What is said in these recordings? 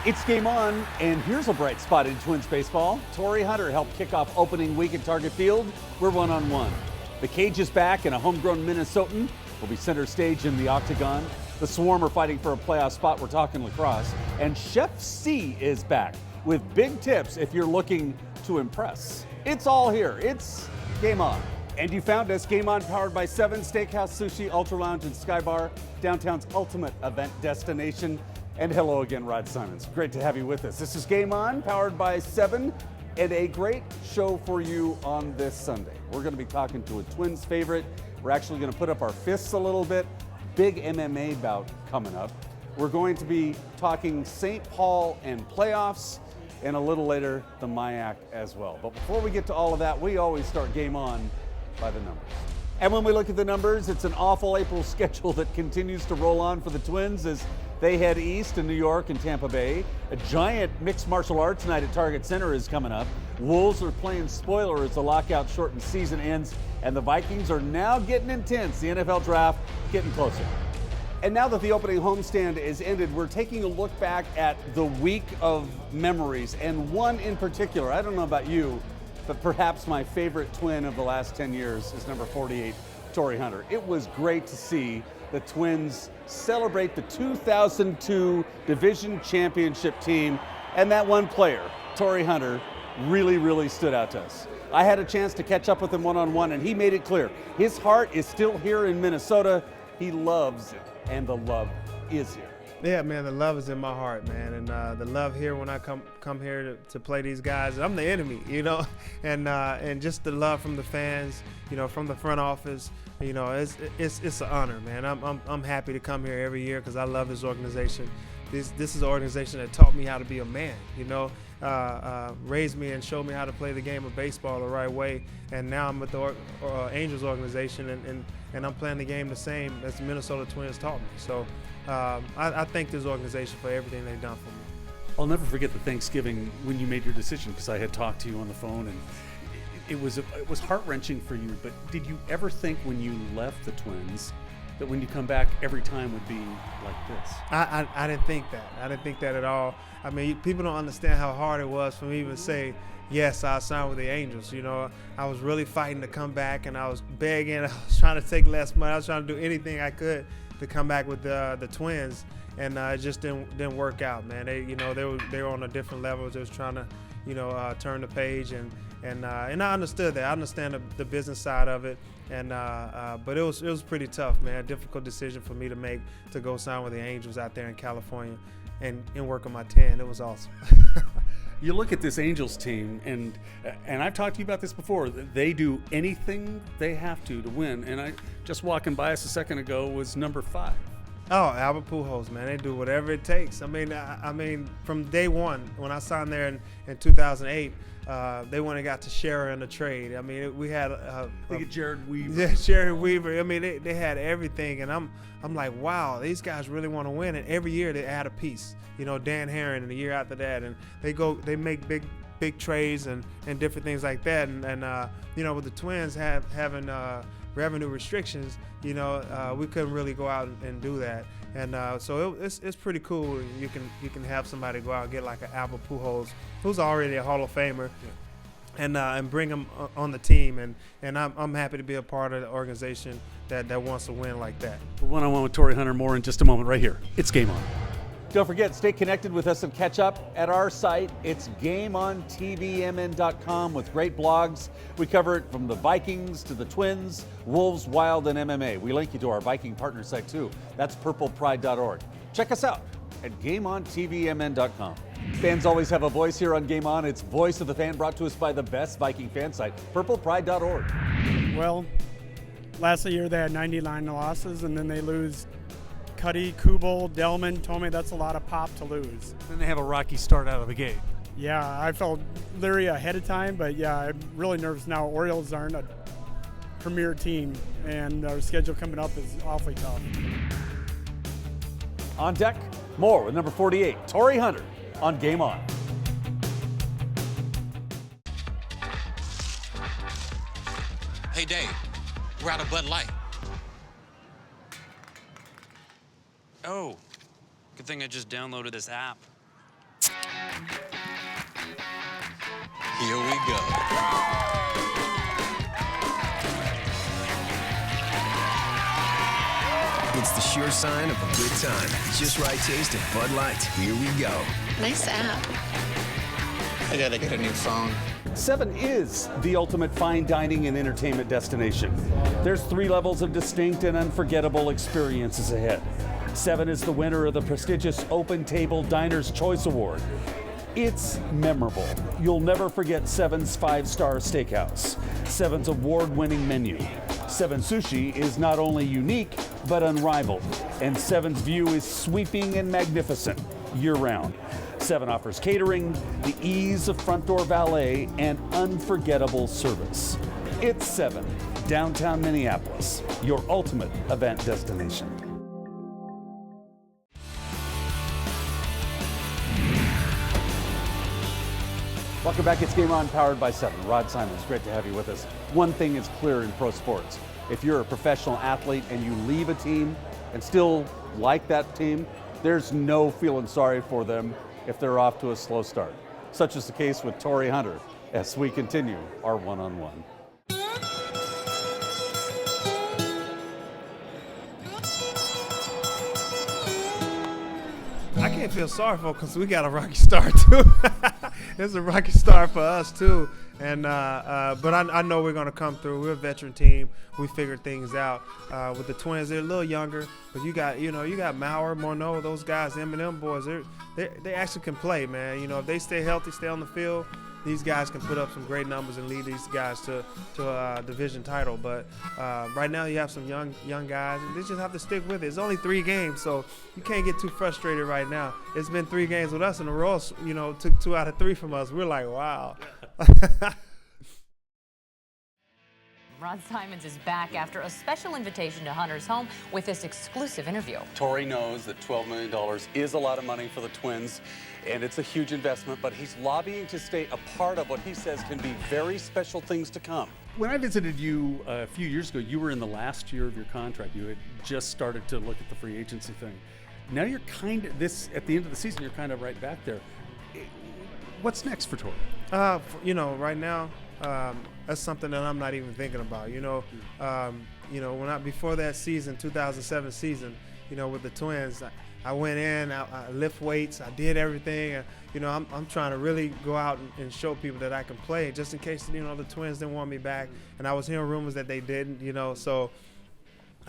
It's game on, and here's a bright spot in Twins baseball. Torii helped kick off opening week at Target Field. We're 1-on-1. The Cage is back, and a homegrown Minnesotan will be center stage in the Octagon. The Swarm are fighting for a playoff spot. We're talking lacrosse. And Chef C is back with big tips if you're looking to impress. It's all here. It's game on. And you found us, Game On, powered by 7 Steakhouse, Sushi, Ultralounge, and Skybar, downtown's ultimate event destination. And hello again, Rod Simons. Great to have you with us. This is Game On, powered by 7, and a great show for you on this Sunday. We're going to be talking to a Twins favorite. We're actually going to put up our fists a little bit. Big MMA bout coming up. We're going to be talking St. Paul and playoffs, and a little later, the MIAC as well. But before we get to all of that, we always start Game On by the numbers. And when we look at the numbers, it's an awful April schedule that continues to roll on for the Twins as they head east to New York and Tampa Bay. A giant mixed martial arts night at Target Center is coming up. Wolves are playing spoiler as the lockout shortened season ends, and the Vikings are now getting intense. The NFL draft getting closer. And now that the opening homestand is ended, we're taking a look back at the week of memories, and one in particular. I don't know about you, but perhaps my favorite Twin of the last 10 years is number 48, Torii. It was great to see the Twins celebrate the 2002 Division Championship team, and that one player, Torii, really stood out to us. I had a chance to catch up with him one-on-one, and he made it clear. His heart is still here in Minnesota. He loves it, and the love is here. Yeah, man, the love is in my heart, man, and the love here when I come here to play these guys. I'm the enemy, you know, and just the love from the fans, you know, from the front office, you know, it's an honor, man. I'm happy to come here every year because I love this organization. This is an organization that taught me how to be a man, you know, raised me and showed me how to play the game of baseball the right way. And now I'm with the Angels organization, and I'm playing the game the same as the Minnesota Twins taught me. So I thank this organization for everything they've done for me. I'll never forget the Thanksgiving when you made your decision, because I had talked to you on the phone, and it was heart-wrenching for you. But did you ever think when you left the Twins that when you come back every time would be like this? I didn't think that. I didn't think that at all. I mean, people don't understand how hard it was for me to even say, yes, I'll sign with the Angels. You know, I was really fighting to come back, and I was begging. I was trying to take less money. I was trying to do anything I could to come back with the Twins, and it just didn't work out, man. They were on a different level. They was trying to, turn the page, and I understood that. I understand the business side of it, and but it was pretty tough, man. Difficult decision for me to make, to go sign with the Angels out there in California, and work on my tan. It was awesome. You look at this Angels team, and I've talked to you about this before. They do anything they have to win. And I just walking by us a second ago was number 5. Oh, Albert Pujols, man. They do whatever it takes. I mean, from day one, when I signed there in 2008, they went and got to Scherer in the trade. I mean, we had Jared Weaver. Yeah, Jared Weaver. I mean, they had everything, and I'm like, wow, these guys really want to win. And every year they add a piece. You know, Dan Herron, and the year after that, and they make big trades and different things like that. And with the Twins having revenue restrictions, we couldn't really go out and do that. And so it's pretty cool. You can have somebody go out and get like an Albert Pujols, who's already a Hall of Famer, and bring him on the team. And I'm happy to be a part of the organization that wants to win like that. One-on-one with Torii more in just a moment right here. It's Game On. Don't forget, stay connected with us and catch up at our site. It's GameOnTVMN.com with great blogs. We cover it from the Vikings to the Twins, Wolves, Wild, and MMA. We link you to our Viking partner site too. That's purplepride.org. Check us out at GameOnTVMN.com. Fans always have a voice here on Game On. It's Voice of the Fan, brought to us by the best Viking fan site, purplepride.org. Well, last year they had 99 losses, and then they lose Cuddy, Kubel, Delman, Tomei. That's a lot of pop to lose. Then they have a rocky start out of the gate. Yeah, I felt leery ahead of time, but yeah, I'm really nervous now. Orioles aren't a premier team, and our schedule coming up is awfully tough. On deck, more with number 48, Torii on Game On. Hey, Dave, we're out of Bud Light. Oh, good thing I just downloaded this app. Here we go. It's the sure sign of a good time. Just right taste of Bud Light. Here we go. Nice app. I gotta get a new phone. 7 is the ultimate fine dining and entertainment destination. There's 3 levels of distinct and unforgettable experiences ahead. 7 is the winner of the prestigious Open Table Diner's Choice Award. It's memorable. You'll never forget 7's 5-star steakhouse, 7's award-winning menu. 7 Sushi is not only unique, but unrivaled. And 7's view is sweeping and magnificent year-round. 7 offers catering, the ease of front door valet, and unforgettable service. It's 7, downtown Minneapolis, your ultimate event destination. Welcome back. It's Game On, powered by 7. Rod Simons, great to have you with us. One thing is clear in pro sports. If you're a professional athlete and you leave a team and still like that team, there's no feeling sorry for them if they're off to a slow start. Such is the case with Torii Hunter as we continue our one-on-one. I can't feel sorry for because we got a rocky start too. It's a rocky start for us too, and but I know we're gonna come through. We're a veteran team. We figured things out. With the Twins, they're a little younger, but you got Maurer, Morneau, those guys, M&M boys. They actually can play, man. If they stay healthy, stay on the field, these guys can put up some great numbers and lead these guys to a division title. But right now you have some young guys, and they just have to stick with it. It's only 3 games, so you can't get too frustrated right now. It's been 3 games with us, and the Royals, took 2 out of 3 from us. We're like, wow. Rod Simons is back after a special invitation to Hunter's home with this exclusive interview. Torii knows that $12 million is a lot of money for the Twins, and it's a huge investment, but he's lobbying to stay a part of what he says can be very special things to come. When I visited you a few years ago, you were in the last year of your contract. You had just started to look at the free agency thing. Now you're at the end of the season, you're kind of right back there. What's next for Torii? Right now, that's something that I'm not even thinking about. Before that season, 2007 season, with the Twins, I went in, I lift weights, I did everything. I'm trying to really go out and show people that I can play, just in case the Twins didn't want me back, and I was hearing rumors that they didn't. So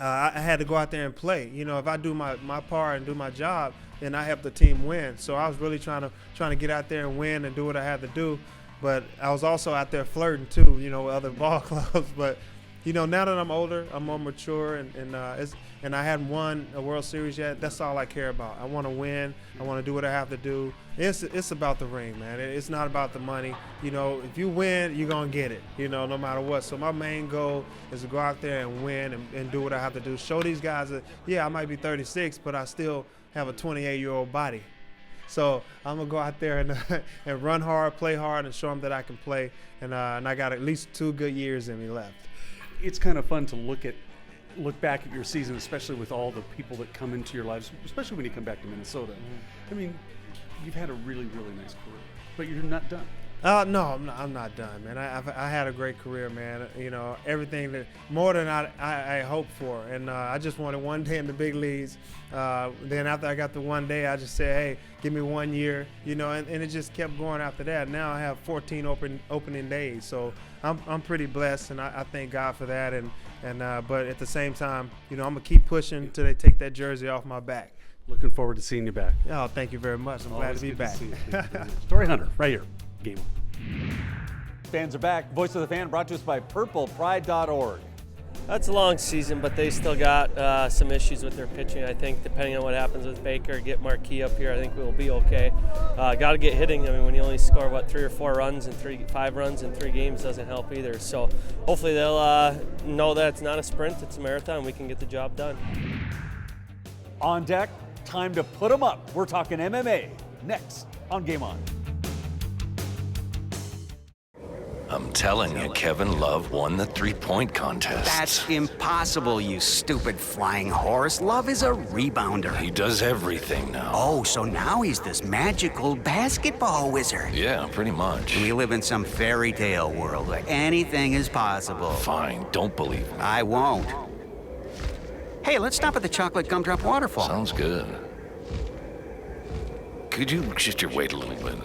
I had to go out there and play. If I do my part and do my job, then I help the team win. So I was really trying to get out there and win and do what I had to do. But I was also out there flirting too, with other ball clubs. But now that I'm older, I'm more mature, and I hadn't won a World Series yet. That's all I care about. I want to win. I want to do what I have to do. It's about the ring, man. It's not about the money. If you win, you're gonna get it. No matter what. So my main goal is to go out there and win and do what I have to do. Show these guys that I might be 36, but I still have a 28-year-old body. So I'm gonna go out there and run hard, play hard, and show them that I can play. And I got at least 2 good years in me left. It's kind of fun to look back at your season, especially with all the people that come into your lives, especially when you come back to Minnesota. Mm-hmm. I mean, you've had a really, really nice career, but you're not done. No, I'm not done, man. I had a great career, man. Everything that more than I hoped for, and I just wanted one day in the big leagues. Then after I got the one day, I just said, hey, give me 1 year, and it just kept going after that. Now I have 14 opening days, so I'm pretty blessed, and I thank God for that. But at the same time, I'm gonna keep pushing till they take that jersey off my back. Looking forward to seeing you back. Oh, thank you very much. I'm glad to be back. Torii Hunter, right here. Game On. Fans are back. Voice of the Fan brought to us by purplepride.org. That's a long season, but they still got some issues with their pitching. I think depending on what happens with Baker, get Marquis up here, I think we'll be okay. Got to get hitting. I mean, when you only score 3 or 4 runs and 5 runs in 3 games doesn't help either. So hopefully they'll know that it's not a sprint, it's a marathon. We can get the job done. On deck, time to put them up. We're talking MMA next on Game On. I'm telling you, Kevin Love won the three-point contest. That's impossible, you stupid flying horse. Love is a rebounder. He does everything now. Oh, so now he's this magical basketball wizard. Yeah, pretty much. We live in some fairy tale world where anything is possible. Fine, don't believe me. I won't. Hey, let's stop at the chocolate gumdrop waterfall. Sounds good. Could you just wait a little bit?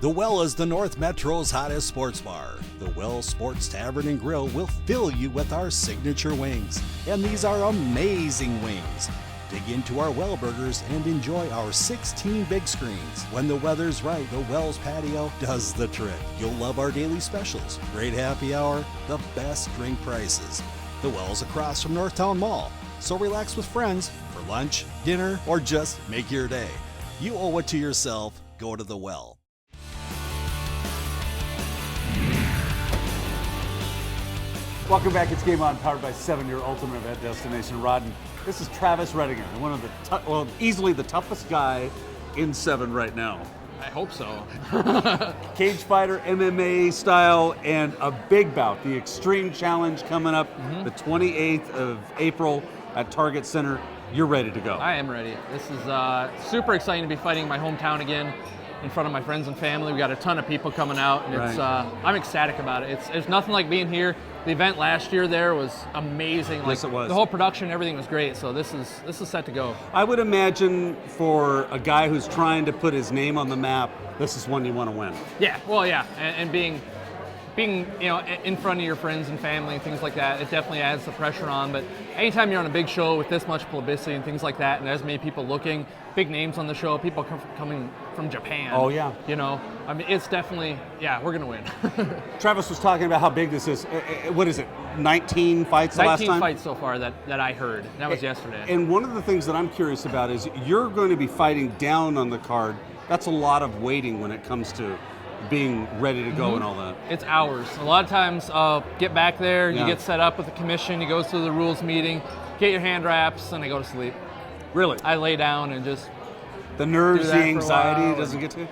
The Well is the North Metro's hottest sports bar. The Well Sports Tavern and Grill will fill you with our signature wings. And these are amazing wings. Dig into our Well burgers and enjoy our 16 big screens. When the weather's right, the Well's patio does the trick. You'll love our daily specials, great happy hour, the best drink prices. The Well's across from Northtown Mall, so relax with friends for lunch, dinner, or just make your day. You owe it to yourself. Go to the Well. Welcome back. It's Game On, powered by 7, your ultimate event destination. Rod, this is Travis Reddinger, one of the easily the toughest guy in 7 right now. I hope so. Cage fighter, MMA style, and a big bout, the Extreme Challenge coming up the 28th of April at Target Center. You're ready to go. I am ready. This is super exciting to be fighting in my hometown again, in front of my friends and family. We got a ton of people coming out, and it's I'm ecstatic about it. It's nothing like being here. The event last year there was amazing. Yes, it was. The whole production, everything was great. So this is set to go. I would imagine for a guy who's trying to put his name on the map, this is one you want to win. Yeah, well, yeah, and being in front of your friends and family and things like that, it definitely adds the pressure on. But anytime you're on a big show with this much publicity and things like that, and as many people looking, big names on the show, people coming from Japan. Oh yeah. I mean, it's definitely, we're gonna win. Travis was talking about how big this is. What is it? 19 fights the last time? 19 fights so far that I heard. That was yesterday. And one of the things that I'm curious about is you're going to be fighting down on the card. That's a lot of waiting when it comes to being ready to go and all that. It's hours. A lot of times I'll get back there, you get set up with the commission, you go through the rules meeting, get your hand wraps, and I go to sleep. Really? I lay down and just the nerves, the do that anxiety doesn't get to you?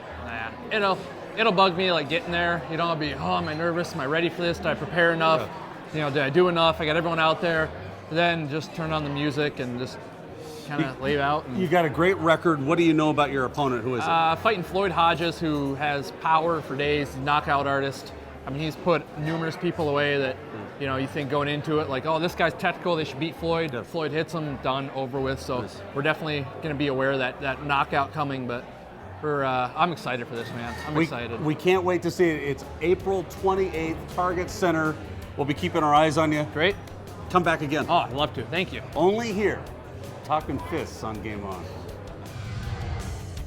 Nah. It'll bug me like getting there. I'll be, am I nervous? Am I ready for this? Did I prepare enough? Did I do enough? I got everyone out there. Then just turn on the music and just kind of lay out. You got a great record. What do you know about your opponent? Who is it? Fighting Floyd Hodges, who has power for days, knockout artist. I mean, he's put numerous people away that, you think going into it, like, oh, this guy's technical, they should beat Floyd. Yeah. Floyd hits him, done, over with. So we're definitely going to be aware of that knockout coming, but I'm excited for this, man. I'm excited. We can't wait to see it. It's April 28th, Target Center. We'll be keeping our eyes on you. Great. Come back again. Oh, I'd love to. Thank you. Only here, Talking Fists on Game On.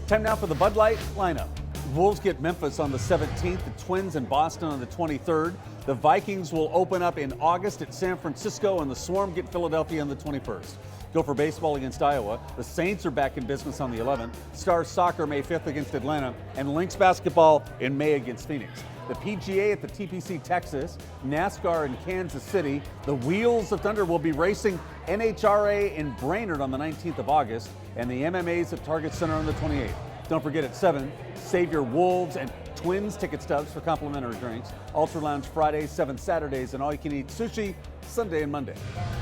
Time now for the Bud Light lineup. Wolves get Memphis on the 17th, the Twins in Boston on the 23rd. The Vikings will open up in August at San Francisco, and the Swarm get Philadelphia on the 21st. Gopher baseball against Iowa. The Saints are back in business on the 11th. Stars soccer May 5th against Atlanta, and Lynx basketball in May against Phoenix. The PGA at the TPC Texas, NASCAR in Kansas City. The Wheels of Thunder will be racing NHRA in Brainerd on the 19th of August, and the MMA's at Target Center on the 28th. Don't forget at 7, save your Wolves and Twins ticket stubs for complimentary drinks. Ultralounge Fridays, 7 Saturdays, and all-you-can-eat sushi Sunday and Monday.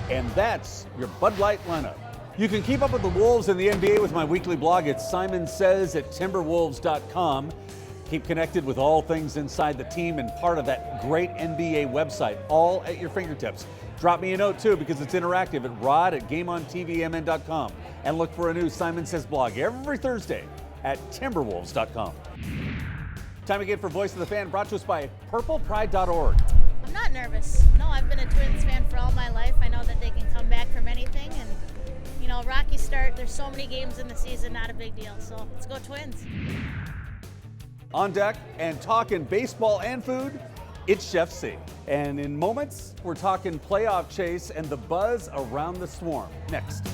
And that's your Bud Light lineup. You can keep up with the Wolves and the NBA with my weekly blog at simonsays@timberwolves.com. Keep connected with all things inside the team and part of that great NBA website, all at your fingertips. Drop me a note too, because it's interactive at rod@gameontvmn.com. And look for a new Simon Says blog every Thursday at timberwolves.com. Time again for Voice of the Fan, brought to us by purplepride.org. I'm not nervous. No, I've been a Twins fan for all my life. I know that they can come back from anything, and rocky start. There's so many games in the season, not a big deal. So let's go Twins. On deck and talking baseball and food, it's Chef C. And in moments, we're talking playoff chase and the buzz around the Swarm. Next.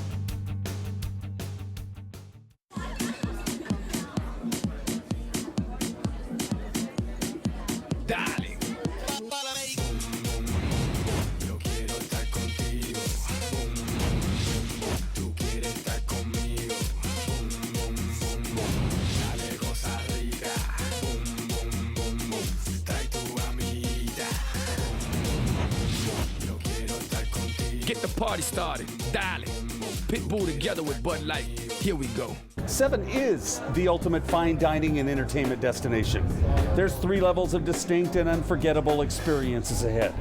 Get the party started. Dial it. Pitbull together with Bud Light. Here we go. 7 is the ultimate fine dining and entertainment destination. There's 3 levels of distinct and unforgettable experiences ahead.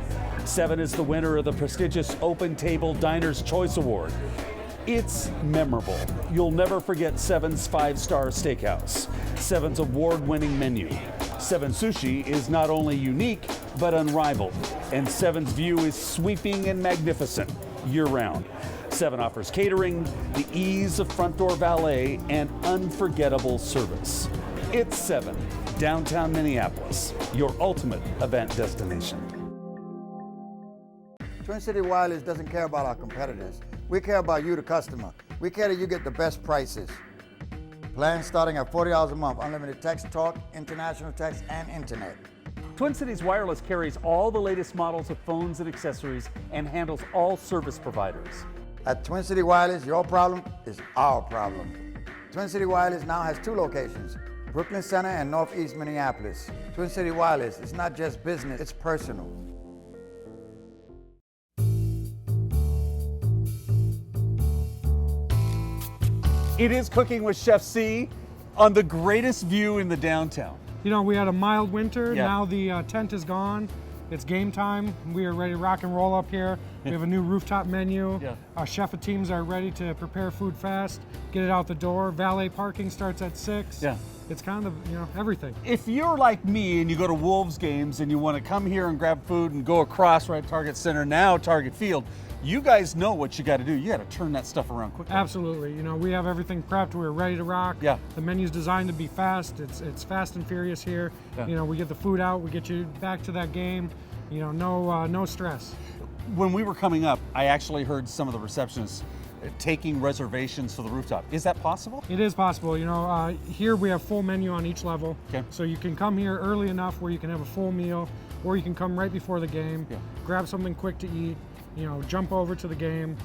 7 is the winner of the prestigious Open Table Diners Choice Award. It's memorable. You'll never forget 7's 5-star steakhouse, 7's award-winning menu. 7 Sushi is not only unique, but unrivaled. And 7's view is sweeping and magnificent year-round. 7 offers catering, the ease of front door valet, and unforgettable service. It's 7, downtown Minneapolis, your ultimate event destination. Twin City Wireless doesn't care about our competitors. We care about you, the customer. We care that you get the best prices. Plans starting at $40 a month, unlimited text, talk, international text, and internet. Twin Cities Wireless carries all the latest models of phones and accessories and handles all service providers. At Twin City Wireless, your problem is our problem. Twin City Wireless now has 2 locations, Brooklyn Center and Northeast Minneapolis. Twin City Wireless, it's not just business, it's personal. It is Cooking with Chef C on the greatest view in the downtown. You know, we had a mild winter. Yeah. Now the tent is gone. It's game time. We are ready to rock and roll up here. We have a new rooftop menu. Yeah. Our chef teams are ready to prepare food fast, get it out the door. Valet parking starts at 6. Yeah. It's kind of, you know, everything. If you're like me and you go to Wolves games and you want to come here and grab food and go across right Target Center, now Target Field, you guys know what you got to do. You got to turn that stuff around quickly. Absolutely. You know, we have everything prepped. We're ready to rock. Yeah. The menu's designed to be fast. It's fast and furious here. Yeah. You know, we get the food out. We get you back to that game. You know, no stress. When we were coming up, I actually heard some of the receptionists taking reservations for the rooftop. Is that possible? It is possible. You know, here we have full menu on each level. Okay. So you can come here early enough where you can have a full meal, or you can come right before the game, grab something quick to eat, you know, jump over to the game,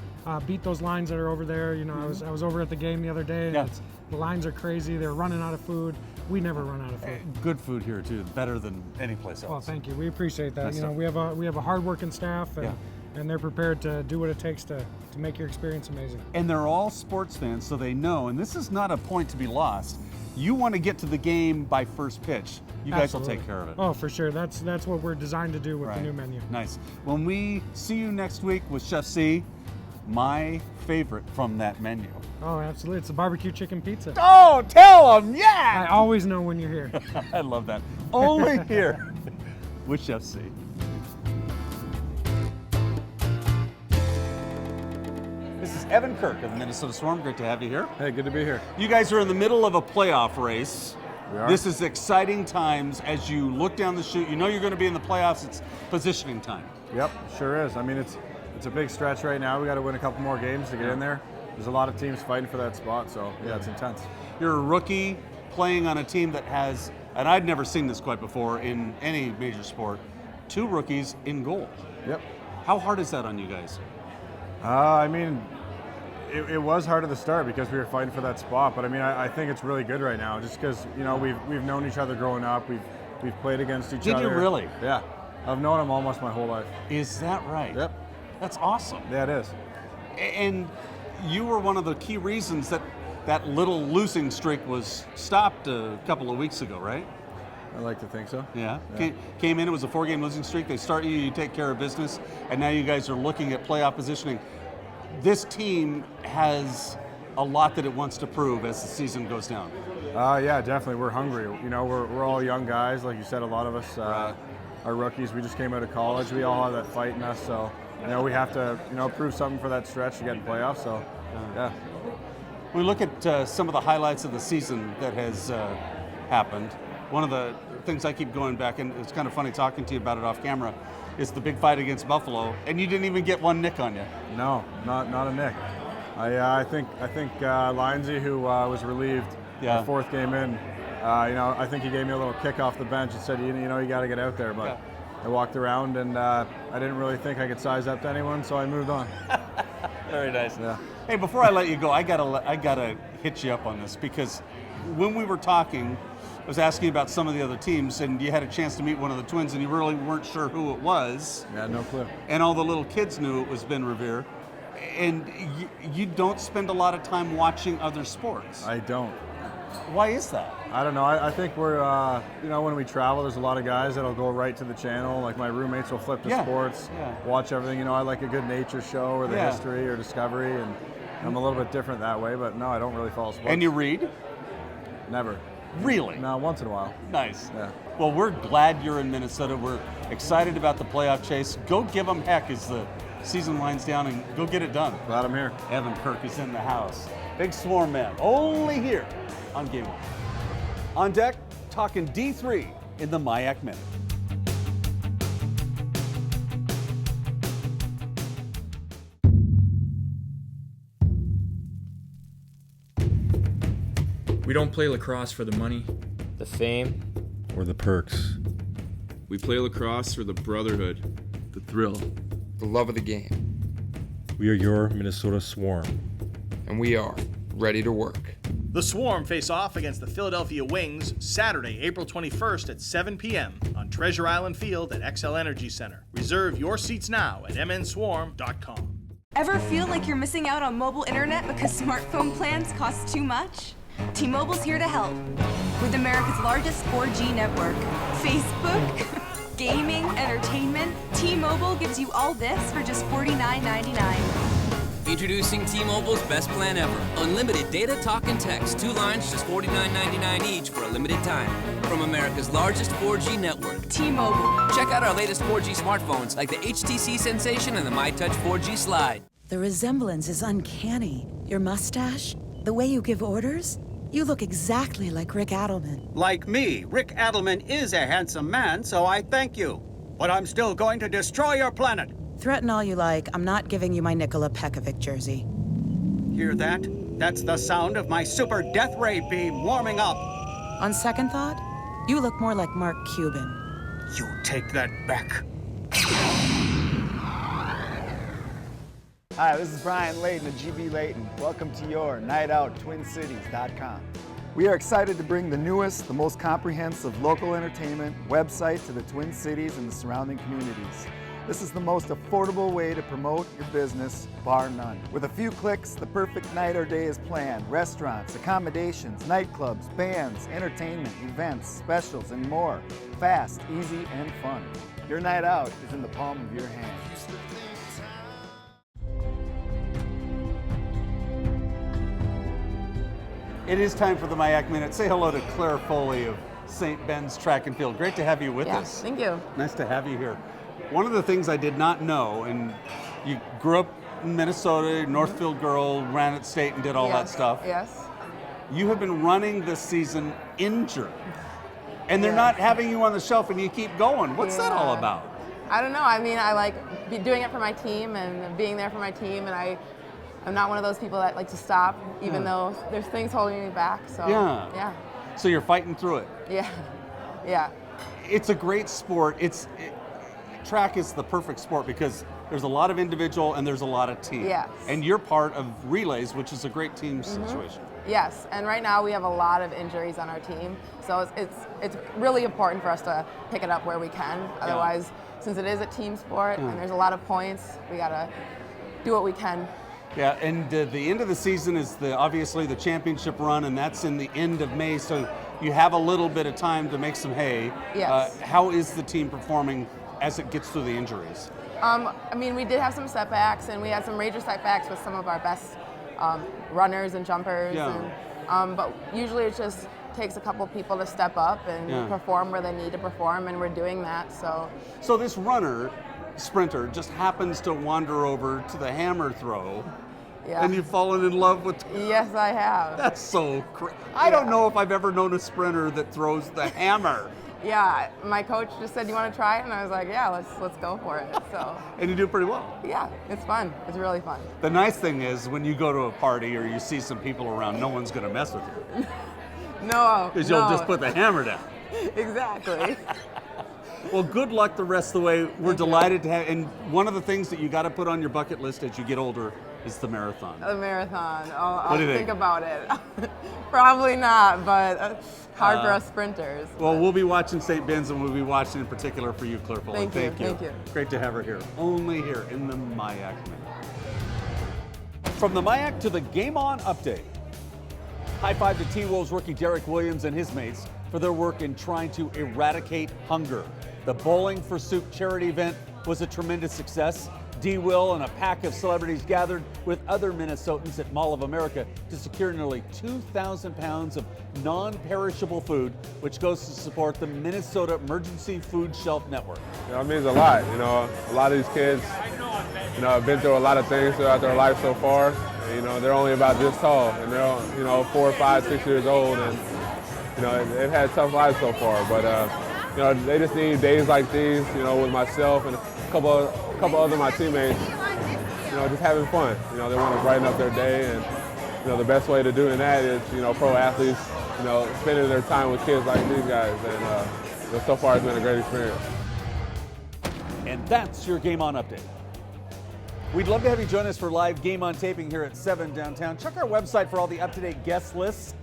beat those lines that are over there. You know, I was over at the game the other day, and the lines are crazy. They're running out of food. We never run out of food. Good food here too, better than any place else. Well, thank you. We appreciate that. Nice you know, stuff. we have a hard-working staff, and, and they're prepared to do what it takes to make your experience amazing. And they're all sports fans, so they know, and this is not a point to be lost. You want to get to the game by first pitch. You guys will take care of it. Oh, for sure. That's what we're designed to do with the new menu. Nice. When we see you next week with Chef C, my favorite from that menu. Oh, absolutely. It's a barbecue chicken pizza. Oh, tell them, yeah! I always know when you're here. I love that. Only here with Chef C. This is Evan Kirk of the Minnesota Swarm. Great to have you here. Hey, good to be here. You guys are in the middle of a playoff race. We are. This is exciting times as you look down the chute. You know you're going to be in the playoffs. It's positioning time. Yep, sure is. I mean, it's a big stretch right now. We got to win a couple more games to get in there. There's a lot of teams fighting for that spot, so yeah, it's intense. You're a rookie playing on a team that has, and I'd never seen this quite before in any major sport, 2 rookies in goal. Yep. How hard is that on you guys? I mean, it was hard at the start because we were fighting for that spot, but I mean, I think it's really good right now just because, you know, we've known each other growing up. We've played against each other. Did you really? Yeah. I've known him almost my whole life. Is that right? Yep. That's awesome. Yeah, it is. And you were one of the key reasons that little losing streak was stopped a couple of weeks ago, right? I like to think so. Yeah. Came in, it was a 4-game losing streak. They start you, you take care of business, and now you guys are looking at playoff positioning. This team has a lot that it wants to prove as the season goes down. Yeah, definitely. We're hungry. You know, we're all young guys, like you said. A lot of us are rookies. We just came out of college. We all have that fight in us. So, you know, we have to, you know, prove something for that stretch to get in playoffs. So, yeah. We look at some of the highlights of the season that has happened. One of the things I keep going back, and it's kind of funny talking to you about it off camera, is the big fight against Buffalo, and you didn't even get one nick on you. No, not a nick. I think Lindsay, who was relieved the 4th game in, you know, I think he gave me a little kick off the bench and said, you know, you got to get out there. But I walked around and I didn't really think I could size up to anyone, so I moved on. Very nice. Yeah. Hey, before I let you go, I gotta hit you up on this because when we were talking, was asking about some of the other teams, and you had a chance to meet one of the twins, and you really weren't sure who it was. Yeah, no clue. And all the little kids knew it was Ben Revere. And you don't spend a lot of time watching other sports. I don't. Why is that? I don't know. I think we're, when we travel, there's a lot of guys that'll go right to the channel. Like my roommates will flip to sports, watch everything. I like a good nature show or the history or Discovery, and I'm a little bit different that way. But no, I don't really follow sports. And you read? Never. Really? No, once in a while. Nice. Yeah. Well, we're glad you're in Minnesota. We're excited about the playoff chase. Go give them heck as the season winds down, and go get it done. Glad I'm here. Evan Kirk is in the house. Big Swarm Man, only here on Game One. On deck, talking D3 in the MIAC Minute. We don't play lacrosse for the money, the fame, or the perks. We play lacrosse for the brotherhood, the thrill, the love of the game. We are your Minnesota Swarm. And we are ready to work. The Swarm face off against the Philadelphia Wings Saturday, April 21st at 7 p.m. on Treasure Island Field at XL Energy Center. Reserve your seats now at mnswarm.com. Ever feel like you're missing out on mobile internet because smartphone plans cost too much? T-Mobile's here to help. With America's largest 4G network, Facebook, gaming, entertainment, T-Mobile gives you all this for just $49.99. Introducing T-Mobile's best plan ever. Unlimited data, talk, and text. 2 lines, just $49.99 each for a limited time. From America's largest 4G network. T-Mobile. Check out our latest 4G smartphones like the HTC Sensation and the MyTouch 4G Slide. The resemblance is uncanny. Your mustache, the way you give orders, you look exactly like Rick Adelman. Like me, Rick Adelman is a handsome man, so I thank you. But I'm still going to destroy your planet. Threaten all you like, I'm not giving you my Nikola Pekovic jersey. Hear that? That's the sound of my super death ray beam warming up. On second thought, you look more like Mark Cuban. You take that back. Hi, this is Brian Layton of GB Layton. Welcome to your nightout.twincities.com. We are excited to bring the newest, the most comprehensive local entertainment website to the Twin Cities and the surrounding communities. This is the most affordable way to promote your business, bar none. With a few clicks, the perfect night or day is planned. Restaurants, accommodations, nightclubs, bands, entertainment, events, specials, and more. Fast, easy, and fun. Your night out is in the palm of your hand. It is time for the MIAC Minute. Say hello to Clare Foley of St. Ben's Track and Field. Great to have you with us. Thank you. Nice to have you here. One of the things I did not know, and you grew up in Minnesota, Northfield girl, ran at state and did all that stuff. Yes. You have been running this season injured, and they're not having you on the shelf and you keep going. What's that all about? I don't know. I mean, I like doing it for my team and being there for my team, and I'm not one of those people that like to stop, even though there's things holding me back. So yeah. So you're fighting through it. Yeah. It's a great sport. Track is the perfect sport because there's a lot of individual and there's a lot of team. Yes. And you're part of relays, which is a great team situation. Yes, and right now we have a lot of injuries on our team, so it's really important for us to pick it up where we can. Otherwise, since it is a team sport and there's a lot of points, we gotta do what we can. Yeah, and the end of the season is obviously the championship run, and that's in the end of May, so you have a little bit of time to make some hay. Yes. How is the team performing as it gets through the injuries? I mean, we did have some setbacks, and we had some major setbacks with some of our best runners and jumpers. Yeah. And, but usually it just takes a couple people to step up and perform where they need to perform, and we're doing that. So this sprinter just happens to wander over to the hammer throw, and you've fallen in love with. Yes, I have. That's so crazy. I don't know if I've ever known a sprinter that throws the hammer. Yeah, my coach just said, "You want to try it?" And I was like, "Yeah, let's go for it." So. And you do pretty well. Yeah, it's fun. It's really fun. The nice thing is when you go to a party or you see some people around, no one's going to mess with you. No. Because you'll just put the hammer down. Exactly. Well, good luck the rest of the way. We're delighted to have, and one of the things that you got to put on your bucket list as you get older is the marathon? The marathon. I'll What do you think think? about it. Probably not, but hard for us sprinters. Well, we'll be watching St. Ben's, and we'll be watching in particular for you, Clare Foley. Thank you. Great to have her here. Only here in the MIAC Minute. From the MIAC to the Game On update. High five to T-Wolves rookie Derek Williams and his mates for their work in trying to eradicate hunger. The Bowling for Soup charity event was a tremendous success. D-Will and a pack of celebrities gathered with other Minnesotans at Mall of America to secure nearly 2,000 pounds of non-perishable food, which goes to support the Minnesota Emergency Food Shelf Network. You know, it means a lot. You know, a lot of these kids, you know, have been through a lot of things throughout their life so far. You know, they're only about this tall, and they're, you know, 4, 5, 6 years old, and you know, they've had tough lives so far. But you know, they just need days like these. You know, with myself and a couple other of my teammates, you know, just having fun. You know, they want to brighten up their day, and you know, the best way to doing that is, you know, pro athletes, you know, spending their time with kids like these guys, and you know, so far it's been a great experience. And that's your Game On update. We'd love to have you join us for live Game On taping here at 7 downtown. Check our website for all the up-to-date guest lists.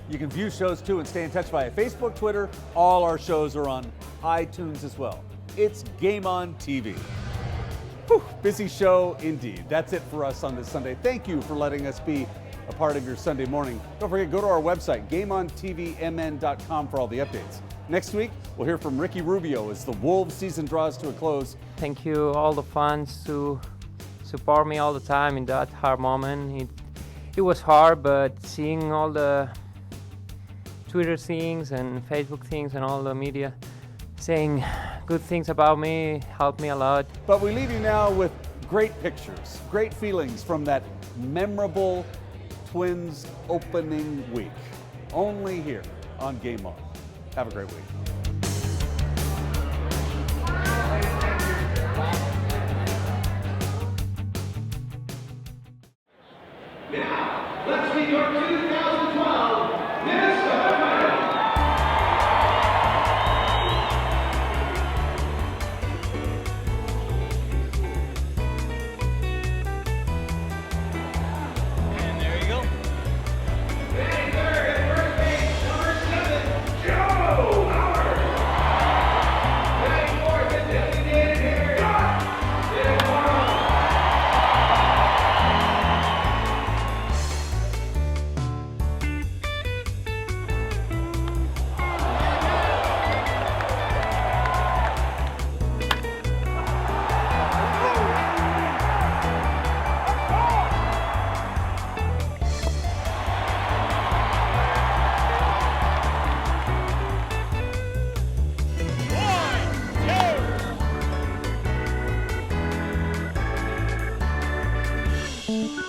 You can view shows too and stay in touch via Facebook, Twitter. All our shows are on iTunes as well. It's Game On TV. Whew, busy show indeed. That's it for us on this Sunday. Thank you for letting us be a part of your Sunday morning. Don't forget, go to our website, GameOnTVMN.com, for all the updates. Next week, we'll hear from Ricky Rubio as the Wolves season draws to a close. Thank you all the fans to support me all the time in that hard moment. It was hard, but seeing all the Twitter things and Facebook things and all the media saying good things about me helped me a lot. But we leave you now with great pictures, great feelings from that memorable Twins opening week. Only here on Game On. Have a great week. Now, let's meet your 2012 Minnesota Twins. And there you go. Batting third at first base, number 7, Joe Howard. Batting fourth at designated hitter, Tim Morrow. One, two.